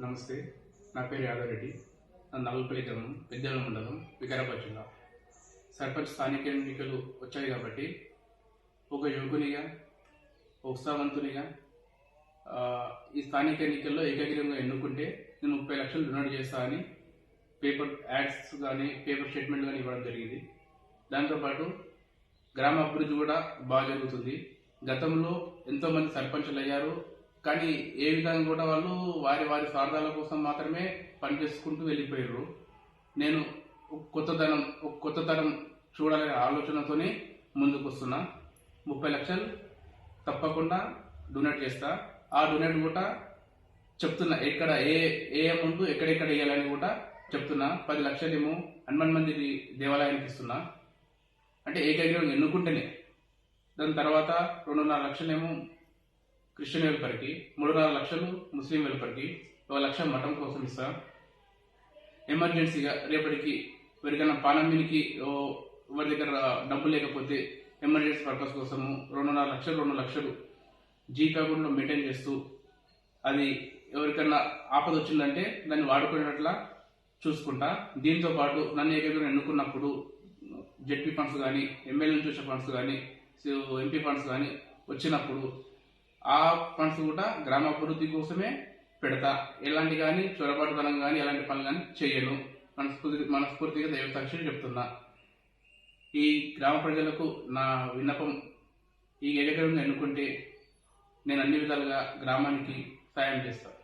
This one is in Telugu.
నమస్తే. నా పేరు యాదవరెడ్డి. నల్లపల్లి గ్రామం, పెద్దల మండలం, వికారాబాద్ జిల్లా. సర్పంచ్ స్థానిక ఎన్నికలు వచ్చాయి కాబట్టి ఒక యువకునిగా, ఉత్సాహవంతునిగా ఈ స్థానిక ఎన్నికల్లో ఏకగ్రీవంగా ఎన్నుకుంటే నేను 30 లక్షలు డొనేట్ చేస్తా అని పేపర్ యాడ్స్ కానీ, పేపర్ స్టేట్మెంట్ కానీ ఇవ్వడం జరిగింది. దాంతోపాటు గ్రామ అభివృద్ధి కూడా బాగా జరుగుతుంది. గతంలో ఎంతోమంది సర్పంచులు అయ్యారు, కానీ ఏ విధంగా కూడా వాళ్ళు వారి వారి స్వార్థాల కోసం మాత్రమే పనిచేసుకుంటూ వెళ్ళిపోయారు. నేను కొత్త తరం చూడాలనే ఆలోచనతోనే ముందుకు వస్తున్నా. 30 లక్షలు తప్పకుండా డొనేట్ చేస్తా. ఆ డొనేట్ కూడా చెప్తున్నా, ఎక్కడ ఏ అమౌంట్ ఎక్కడెక్కడ వేయాలని కూడా చెప్తున్నా. 10 లక్షలేమో హనుమాన్ మందిరి దేవాలయానికి ఇస్తున్నా, అంటే ఏకగ్రీవం ఎన్నుకుంటేనే. దాని తర్వాత 2.5 లక్షలేమో క్రిస్టియన్ వెల్ఫేర్కి, 3.5 లక్షలు ముస్లిం వెల్ఫేర్కి, 1 లక్ష మఠం కోసం ఇస్తా. ఎమర్జెన్సీగా రేపటికి ఎవరికైనా పానమ్మినికి ఎవరి దగ్గర డబ్బు లేకపోతే ఎమర్జెన్సీ పర్పస్ కోసము 2.5 లక్షలు జీపీ అకౌంట్లో మెయింటైన్ చేస్తూ, అది ఎవరికైనా ఆపద వచ్చిందంటే దాన్ని వాడుకునేట్లా చూసుకుంటా. దీంతో పాటు నన్ను ఏకగ్రీవం ఎన్నుకున్నప్పుడు జెడ్పీ ఫండ్స్ కానీ, ఎమ్మెల్యే నుంచి వచ్చే ఫండ్స్ కానీ, ఎంపీ ఫండ్స్ కానీ వచ్చినప్పుడు ఆ ఫండ్స్ కూడా గ్రామాభివృద్ధి కోసమే పెడతా. ఎలాంటి కానీ చొరబాటుతనం కానీ ఎలాంటి పనులు కానీ చేయను. మనస్ఫూర్తిగా దైవ సాక్షి చెప్తున్నా. ఈ గ్రామ ప్రజలకు నా విన్నపం, ఈ ఏకగ్రీవంగా ఎన్నుకుంటే నేను అన్ని విధాలుగా గ్రామానికి సాయం చేస్తాను.